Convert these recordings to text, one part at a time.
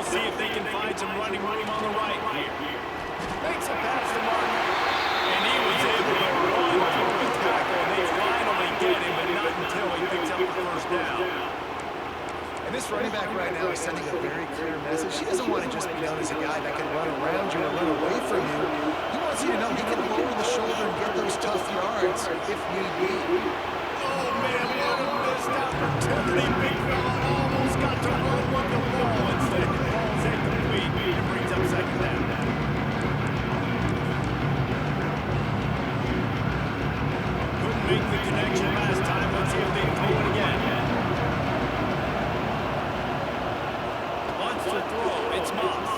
They'll see if they can find some running room on the right here. Makes a pass to Martin. And he was able to run through a tackle. They finally get him, but not until he picks up the first down. And this running back right now is sending a very clear message. He doesn't want to just be known as a guy that can run around you or run away from you. He wants you to know he can lower the shoulder and get those tough yards if need be. Oh, man, what a missed opportunity. Big fella almost got to run with the ball. Instead, the ball's incomplete and brings up second down. Couldn't make the connection last time. Let's see if they can do it again. Wants to throw. It's Moss.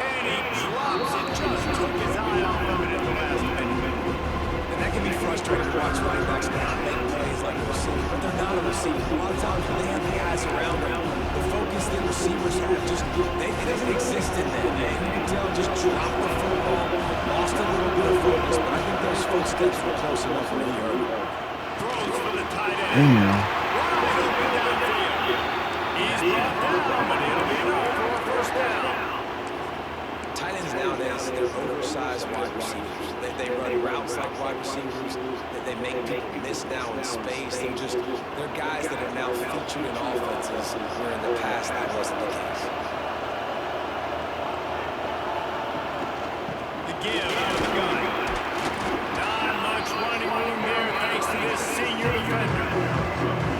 And he drops it. Just took his eye off of it at the last minute. And that can be frustrating to watch running backs not make plays like a receiver, but they're not a receiver. A lot of times when they have the guys around them, the focus that receivers have just, it doesn't exist in them. You can tell just dropped the football, lost a little bit of focus, but I think those footsteps were close enough for me early. Throws for the tight end. Wide open downfield. He's brought down, but it'll be enough for a first down. Tight ends nowadays, they're oversized wide receivers. They run routes like wide receivers. They make people miss now in space. They're guys that are now featured in offenses where in the past that wasn't the case. The give out of the gun. Not much running room there thanks to this senior defender.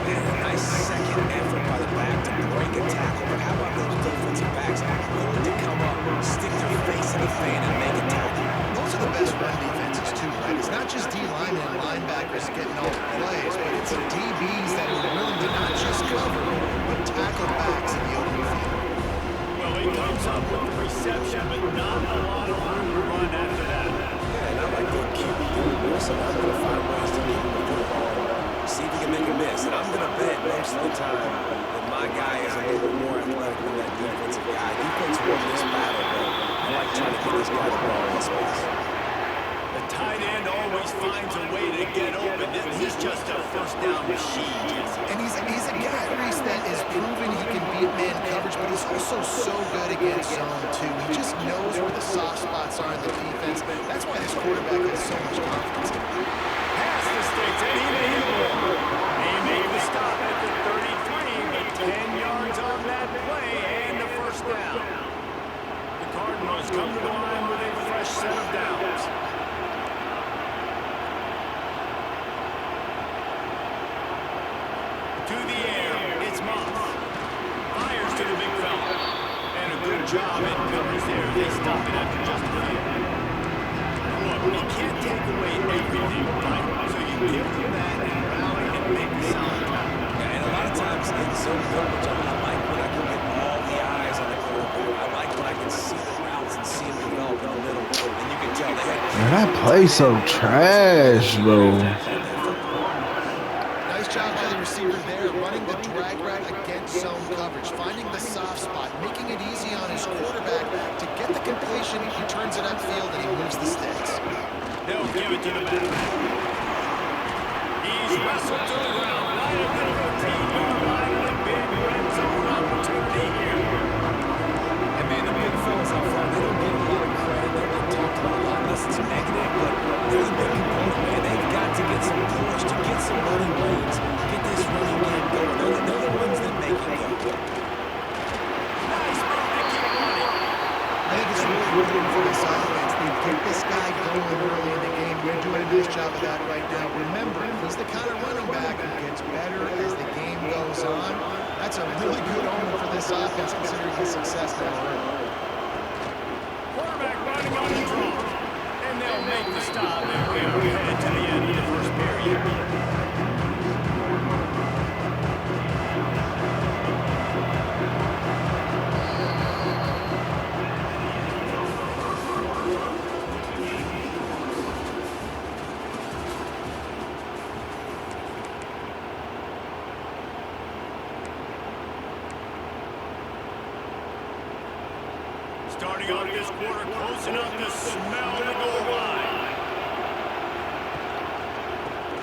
Man, a nice second effort by the back to break a tackle. But how about those defensive backs willing to come up, stick their face in the fan, and make a tackle? Those are the best run defenses too, right? It's not just D-linemen and linebackers getting all the plays, but it's the DBs that are willing to not just cover, but tackle backs in the open field. Well, he comes up with the reception, but not a lot of room to run after that. Yeah, and I like the QB doing this, and I'm going to find ways to get him the football, see if he can make a miss. And I'm going to bet most of the time that my guy is a little bit more athletic than that defensive guy. Defense won this battle, but I like trying to get this guy the ball in space. The tight end always finds a way to get open. He's just a first down machine. And he's a guy, Reese, that is proven he can beat man coverage, but he's also so good against zone, too. He just knows where the soft spots are in the defense. That's why this quarterback has so much confidence in him. Pass the sticks, and he made it. He made the stop at the 33, but 10 yards on that play and the first down. The Cardinals come to the line with a fresh set of downs. To the air, it's Moss. Fires to the big fella. And a good job in coverage there. They stop it after just a few. Look, you can't take away everything, right? So you give them that and rally and make the sound tackle. Yeah, and a lot of times in zone coverage, I like when I can get all the eyes on the quarterback. I like when I can see the routes and see them develop in the middle. And you can tell they had... Man, that play so trash, bro. Nice job by the receiver there, running the drag route against zone coverage, finding the soft spot, making it easy on his quarterback to get the completion. He turns it upfield and he moves the sticks. They'll give it to the back. He's wrestled to the ground right at the 15-yard line and a big red zone opportunity here. And man, the big fellas up front, they don't get a lot of credit. They're not talked about a lot unless it's negative, but they're the big component, man. They've got to get some push, to get some running lanes, get this running game going. They're the ones that make it go. Nice move to keep running. I think it's really important for this offense. They get this guy going early in the game. We're doing a nice job of that right now. Remember, he's the kind of running back who gets better as the game goes on. That's a really good omen for this offense, considering his success now early. Quarterback running on the draw. And they'll make the stop. There we are headed to the end of the first period. Starting off this quarter close enough to smell the goal line.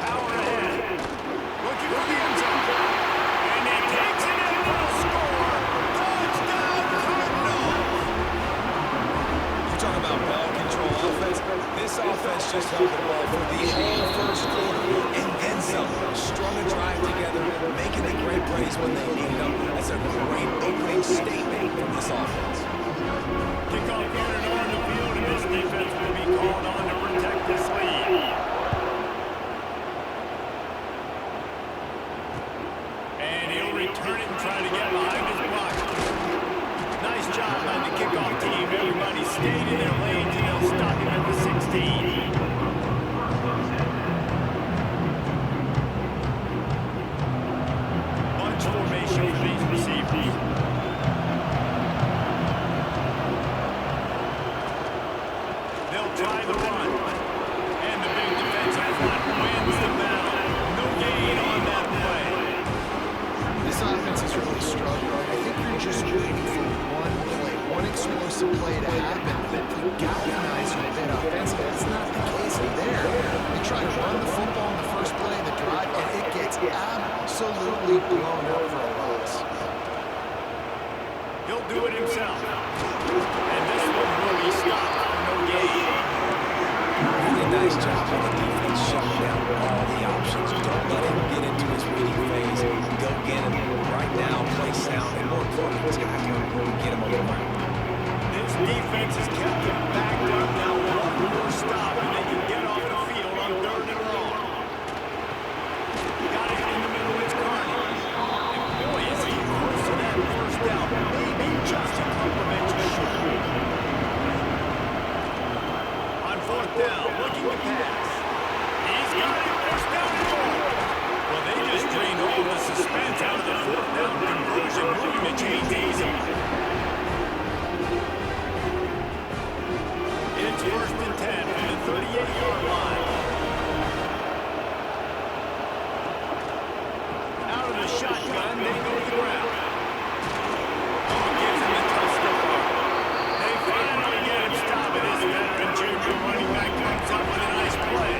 Power ahead. Looking for the end zone. And he takes it in for a score. just held the ball for the whole first quarter, and then some. Strung a drive together, making the great plays when they needed them. That's a great opening statement from this offense. Kickoff here on the field, and this defense will be called on to protect this lead. And he'll return it and try to get behind his block. Nice job by the kickoff team. Everybody stayed in their lanes, and they'll stop him at the 16. Bunch formation for these receivers. They'll try the run. And the big defensive front wins the battle. No gain on that play. This offense is really struggling. I think you're just waiting for one play, one explosive play to happen that will galvanize you a bit offensively. That's not the case there. They try to run the football in the first play of the drive, and it gets absolutely blown up for a loss. He'll do it himself. And this one will be stopped for no gain. Really nice job on the defense, shutting down all the options. Don't let him get into his reading phase. Go get him right now, play sound, and more importantly, tackle him and get him on the ground. This defense has kept him backed up now. One more stop, and they can get off the field on 3rd and long. Got it in the middle, it's Carney. And boy, is he close to that first down. Maybe just a couple of inches short. On 4th down, looking to pass. He's got it, first down and more. Well, they just drained all the suspense out of the 4th down conversion, moving the chains easy. It's 1st and 10 from the 38-yard line. Out of the shotgun, they go to the ground. Oh, gives him the tough step. They finally get him stopped. This veteran junior running back comes up with a nice play.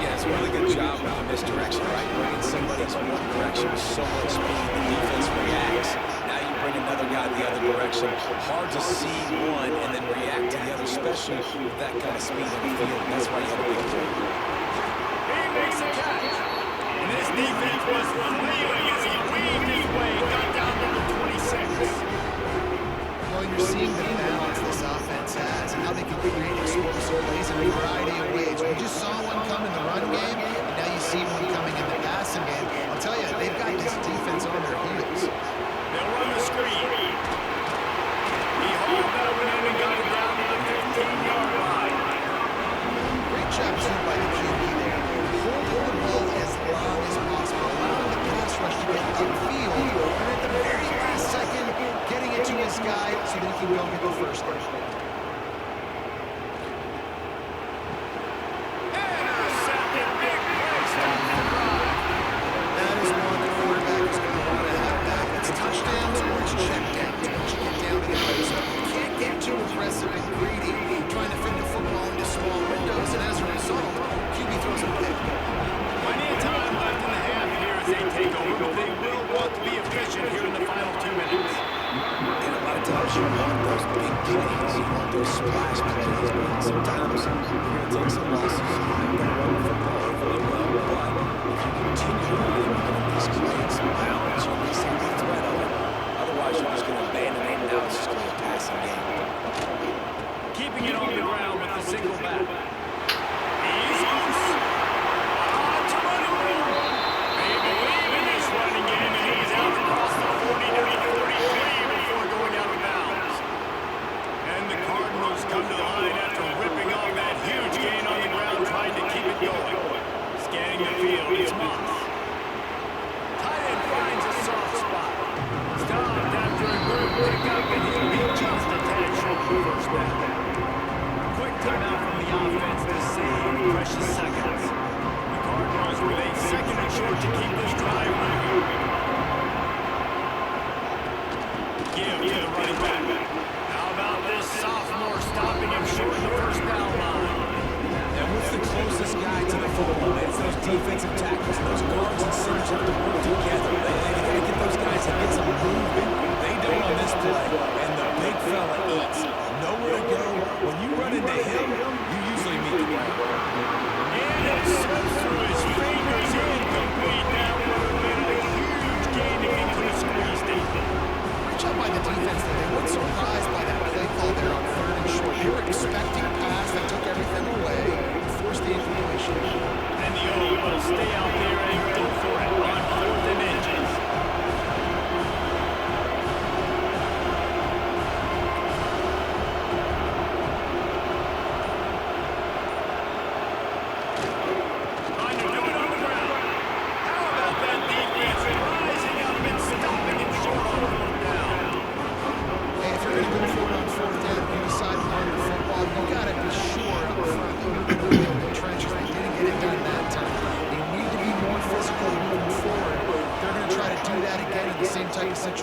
Yeah, it's a really good job with the misdirection, right? Bringing somebody else in one direction with so much speed, the defense reacts. Now you bring another guy the other direction. Hard to see one and then react to the other, especially with that kind of speed on the field. That's why you have a big play. He makes a catch. And this defense was flailing as he weaved his way, got down to the 26. Well, you're seeing the balance this offense has and how they can create explosive plays in a variety of ways. We just saw one come in the run game, and now you see one coming in the passing game. I'll tell you, they've got this defense on their heels. They'll run the screen. He hauled that one in and got it down to the 15-yard line. Great job, too, by the QB there. Holding the ball as long as possible, allowing the pass rush to get upfield, and at the very last second, getting it to his guy so that he can go get the first down. Intercepted, big play, stop the drive. That is one the quarterback is going to want to have back. It's touchdowns or it's check downs once you get down to the other side. You can't get too aggressive and greedy trying to fit the football into small windows, and as a result, QB throws a pick. Plenty of time left in the half here as they take over, but they will want to be efficient here in the final 2 minutes. And a lot of times you want those big plays, you want those splash plays, but sometimes you're going to take some losses. You're not going to run the football overly well, but if you continue to run these plays, some balance, you'll be seeing the threat of it. Otherwise, you're just going to abandon it, and now it's just going to be a passing game. Keeping it on the ground with the single back. He's loose. To running room. They believe in this running game, and he's out across the 40 to the 43 before going out of bounds. And the Cardinals come to the line after ripping off that huge gain on the ground, trying to keep it going. Scanning the field, it's Moss. Tight end finds a soft spot. Stopped after a good pickup, and he'll be just a tad short of the first down. Quick timeout from the offense to save precious seconds. The Cardinals with a second and short to keep this drive moving. Give to the running back. How about this sophomore stopping him short of the first down line? And what's the closest guy to the football? It's those defensive tackles. Those guards and centers have to work together. They got to get those guys and get some movement. They don't on this play. And the big fella eats. Nowhere to go. When you run into him, you usually meet the ground.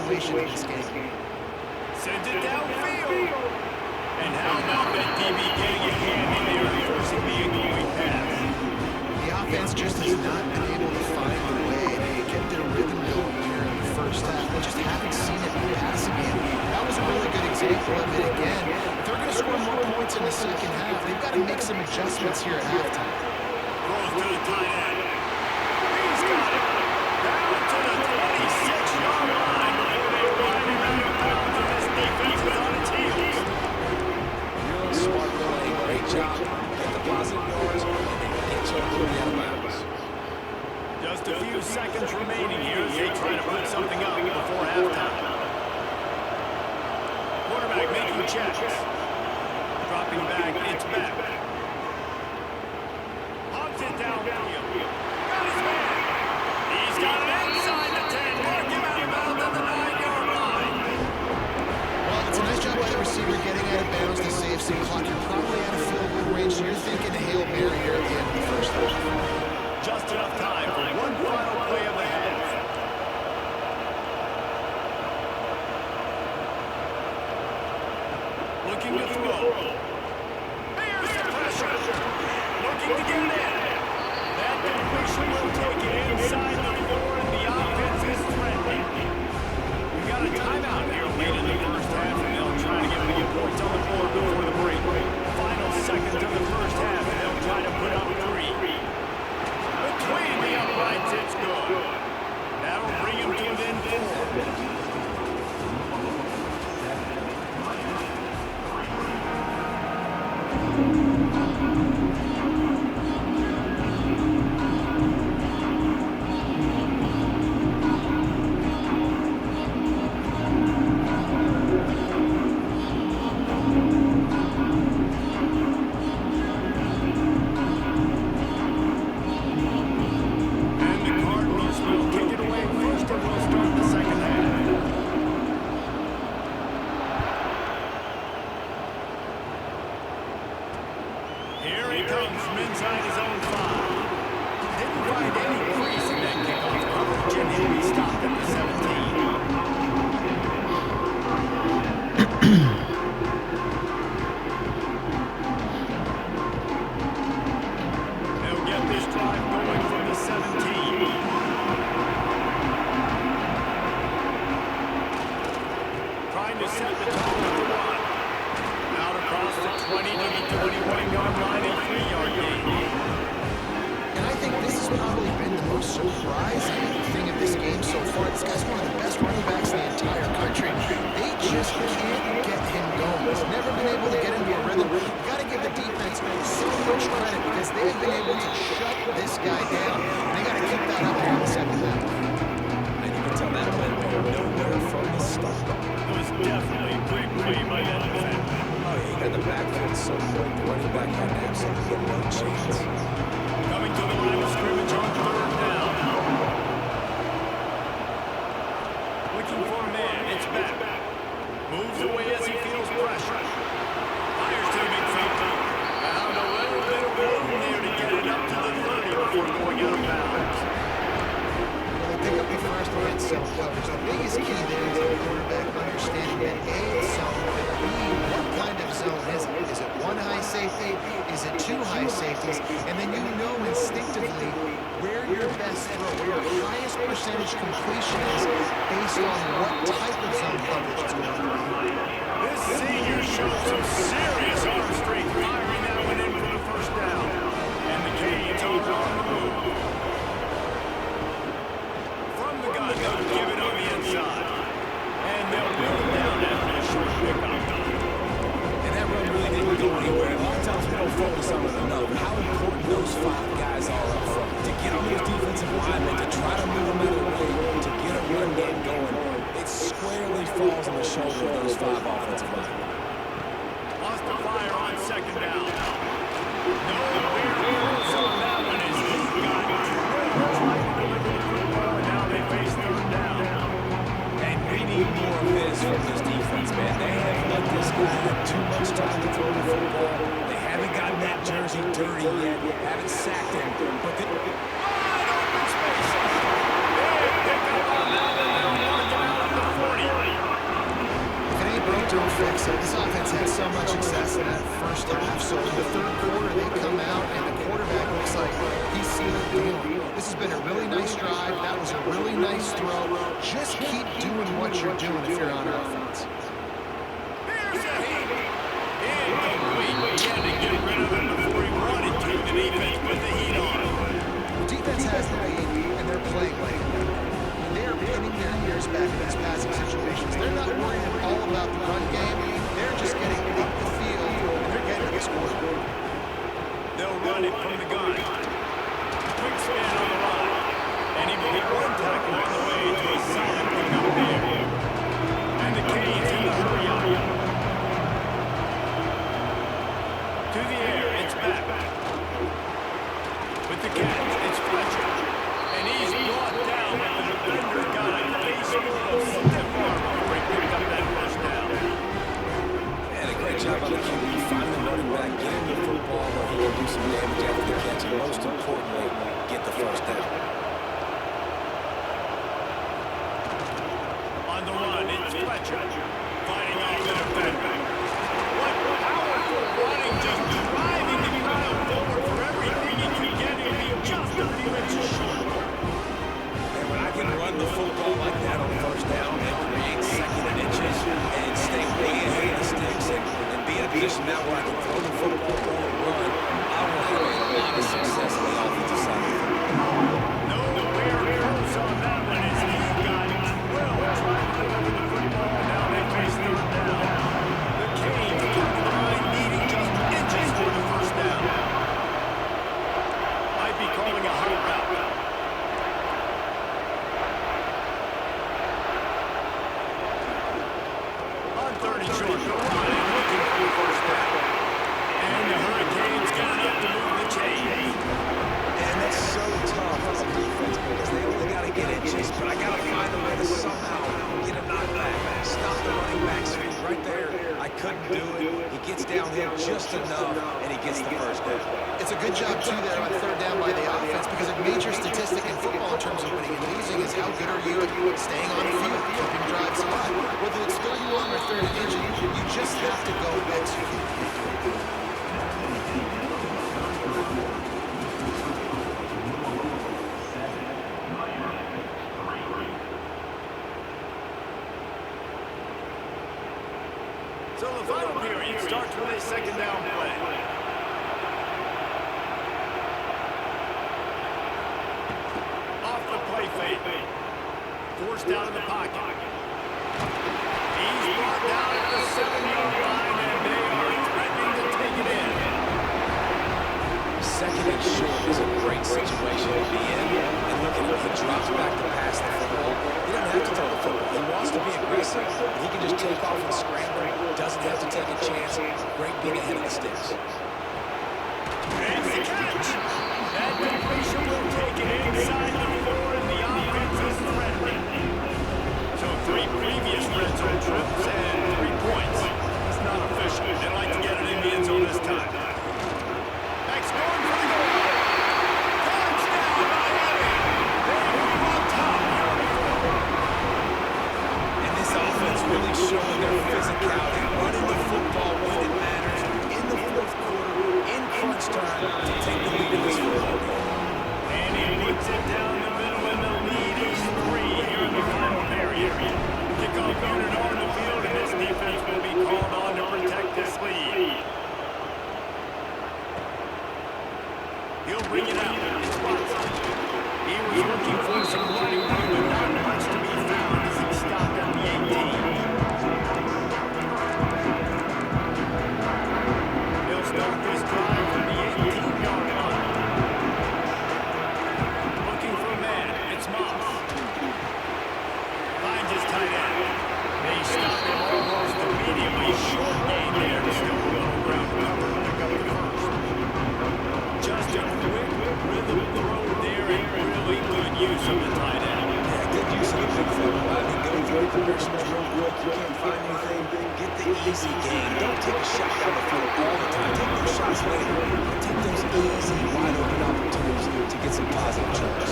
situation in this game. Sends it downfield. And how about that DB getting a hand in there and forcing the incoming pass? The offense just has not been able to find a way to get their rhythm going here in the first half. They just haven't seen it in the passing game. That was a really good example of it again. If they're going to score more points in the second half, they've got to make some adjustments here at halftime. Throws to the tight end. He's got it. Down to the 26-yard line before they ride him out of bounds, and this defense is on its heels. Real smart play. Great job. Get the positive yards and then get your booty out of bounds. Just a few seconds remaining here as they try to put something up before halftime. Quarterback making checks. Dropping back, it's back. Hogs it downfield. Got his man. He's got it inside the 10. Mark him out of bounds at the 9-yard line. Well, it's a nice job by the receiver getting out of bounds to save some clock. You're probably out of field goal range, so you're thinking a Hail Mary here at the end of the first half. Just enough time for one final play of the half. Looking to throw. Here's the pressure. Looking to get it in. That completion will take it inside the 4, and the offense is threatening. We got a timeout here late in the first half, and they'll try to get more points on the board before the break. Final seconds of the first half, and they'll try to put up 3. Between the uprights, it's good. That'll bring him to within 4. Here he comes from inside his own 5. Didn't find any crease in that kickoff coverage, and he'll be stopped at the 17. They'll get this drive going from the 17. Trying to set the tone with the 1. Out across the 20 to the 21-yard line, a 3-yard gain. And I think this has probably been the most surprising thing of this game so far. This guy's one of the best running backs in the entire country. They just can't get him going. He's never been able to get into a rhythm. You've got to give the defense so much credit because they've been able to shut this guy down. And they got to keep that up here in the second half. And you can tell that went nowhere from the start. It was definitely a great play by that defense. Oh, yeah, he got the backfield so quick. The running back had absolutely no chance. Coming to the line of scrimmage on 3rd down. Looking for a man. It's back. Moves away as he feels pressure. Fires to the big safety. Found a little bit of room there to get it up to the 30 before going out of bounds. Well, they pick up the first and zone coverage. The biggest key there is the quarterback understanding that A, it's zone, but B, what kind of zone is it? Is it 1 high safety? Is it 2 high safeties? And then you know instinctively where your best throw, where your highest percentage completion is based on what type of zone coverage it's going to be. This senior showed some serious arm strength, firing that one in for the first down. And the Canes are on the move. From the gun, they'll give it on the inside. And they'll bring it down after a short pickup. And that run really didn't go anywhere. A lot of times we don't focus on it enough. How important those 5 guys are up front. To get on those defensive linemen, to try to move them out of the way, to get a run game going. It squarely falls on the shoulder of those 5 offensive linemen. Lost the fire on 2nd down. No clear rules on that one as he got tried to deliver the football, and now they face 3rd down. And we need more of this from this defense, man. They have let this guy have too much time to throw the football. They haven't gotten that jersey dirty yet. Haven't sacked him. But they... Wide open space. Big pickup on that one. They'll mark him out at the 40. fix it. This offense had so much success in that first half, so in the third quarter they come out and the quarterback looks like he's seen the deal. This has been a really nice drive. That was a really nice throw. Just keep doing what you're doing if you're on offense. Here's a heat. Incomplete. He had to get rid of him before he wanted to. The defense put the heat on him. The defense has the lead, and they're playing like it. They're pinning their ears back in these passing situations. They're not worrying all about the run game. They're just getting up the field, and they're getting to the score. They'll run it from the gun. Quick spin on the line. And he made one tackle on the way to a solid pickup there. And the Canes in the hurry up. To the air, it's back. With the catch, it's Fletcher. And he's brought down, but the defender got a face full of stiff arm before he picked up that first down. And a great job on the QB, finally running back, getting the football where he will do some damage after the catch, and most importantly, get the first down. On the run, it's Fletcher. Fighting off the defender. What powerful running, just driving the crowd forward for everything he can get. He'll be just a few inches short. And when I can run the football like that on first down and create second and inches and stay way ahead of the sticks and be in a position now where I can throw the football and run, I will have a lot of success on the offensive side of the football. Nowhere close on that one as he got drilled trying to deliver the football. Now they face third down. The Canes come to the line needing just inches for the first down. Might be calling a high route. On third and short, the line looking for the first down. And the Hurricanes got enough to move the chains. And that's so tough as a defense because they only got to get inches, but I got to find a way to somehow get a knockback, stop the running back speed right there. I couldn't do it. He gets downhill just enough, and he gets the first down. It's a good job, too, there on third down by the offense because a major statistic in football in terms of winning and losing is how good are you at staying on the field, keeping drives alive. Whether it's third and long or third and inches, you just have to go execute. So the final period starts with a second down play. Off the play fake. Forced out of the pocket. He's brought down at the 7-yard line, and they are threatening to take it in. Second and short is a great situation to be in. And look at him, he drops back to pass the football. He doesn't have to throw the football. He wants to be aggressive. He can just take off and scramble. Doesn't have to take a chance. Great being ahead of the sticks. And the catch. That completion will take it inside the 4, and the offense is threatening. So 3 previous red zone trips and 3 points. It's not official. They'd like to get it in the end zone this time. Max going for the goal. Touchdown, Miami. They move on top. And this offense really showing their physicality, running the football when it matters, in the fourth quarter, in crunch time, to take the lead in this football game. And he puts it down the middle, and the lead is 3 here in the final period. Kickoff unit on the field, and this defense will be called on to protect this lead. He'll bring it out. It's Watson. He was looking for some running room, but not much to be found as he stopped at the 18. He'll start this drive from the 18-yard line. Looking for a man. It's Moss. Finds his tight end. They stop him almost immediately. Short gain there. Still a little ground cover to pick up the first. Just a quick rhythm throw there and really good use of the tight end. Yeah, good use of the big fella. I mean, go through progressions real quick. You can't find anything. Get the easy gain. Don't take a shot down the field all the time. Take those shots later. Take those easy, wide open opportunities to get some positive turns.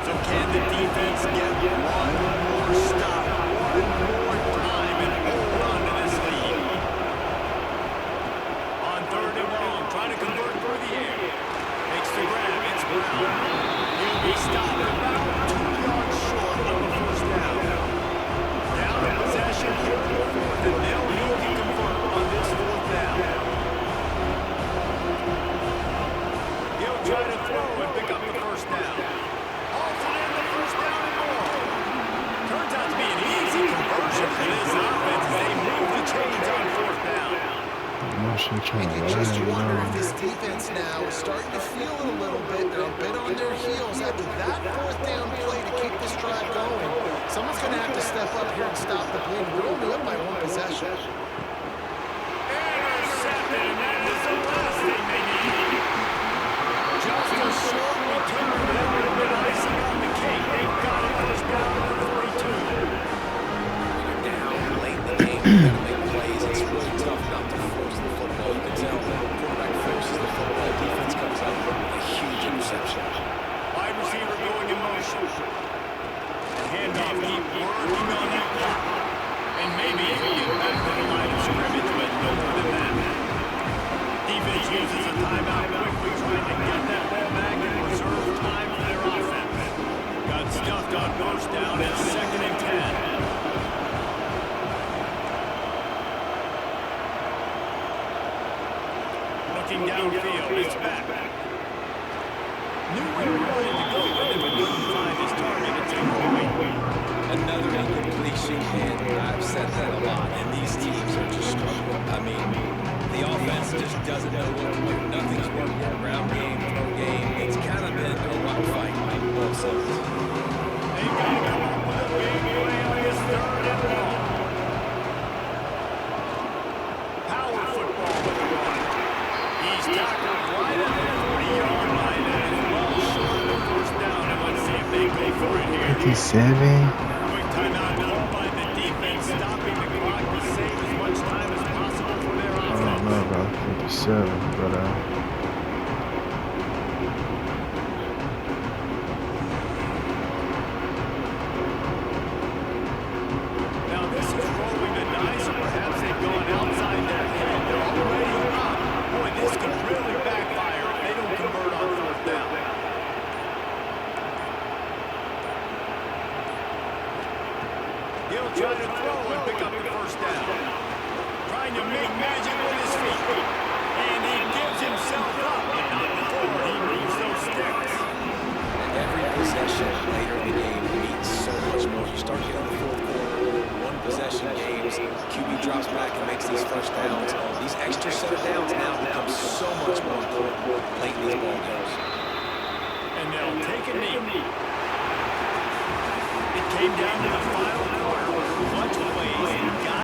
So can the defense get one more stop, one more time, and hold on to this lead? Shit trying And to you lag, just you wonder know. if this defense now is starting to feel it a little bit. They're a bit on their heels after that fourth down play to keep this drive going. Someone's going to have to step up here and stop the bleeding. They're only up by one possession. Intercepted, and that is the last thing they need. Just a short return, but that would have been icing on the cake. They've got it first down to 42. Down late in the game, you gotta make plays. It's really tough not to force the football. You can tell the quarterback forces the football. Defense comes up with a huge interception. Wide receiver going in motion. The handoff, keep working on that clock. And maybe he can get back to the line of scrimmage, but no more than that. Defense uses a timeout quickly, trying to get that ball back and reserve time for their offense. Got stuffed on first down at 2nd and 10. Looking downfield, it's back. Knew where he wanted to go with it, but couldn't find his target at some point. Another incompletion, and I've said that a lot, and these teams are just struggling. I mean, the offense just doesn't know what to do. Nothing's working. Ground game, throw game. It's kind of been a rock fight on both sides. They've got to come up with a big play on his 3rd and long. Power football with the run. He's tackled right at the 40-yard line and is well short of the first down. And let's see if they go for it here. 57. Quick timeout called by the defense, stopping the clock to save as much time as possible for their I don't know offense. about 57, but Now this is rolling the dice, or perhaps they've gone outside their head. They're already up. Boy, this could really backfire if they don't convert on 4th down. He'll try to throw and pick up the first down. Trying to make magic with his feet. And he gives himself up, but not before he moves those sticks. Every possession later in the game means so much more. You start getting the fourth quarter, one possession games, QB drops back and makes these first downs. These extra set of downs now become so much more important late in these ball games. And they'll take a knee. It came down to the final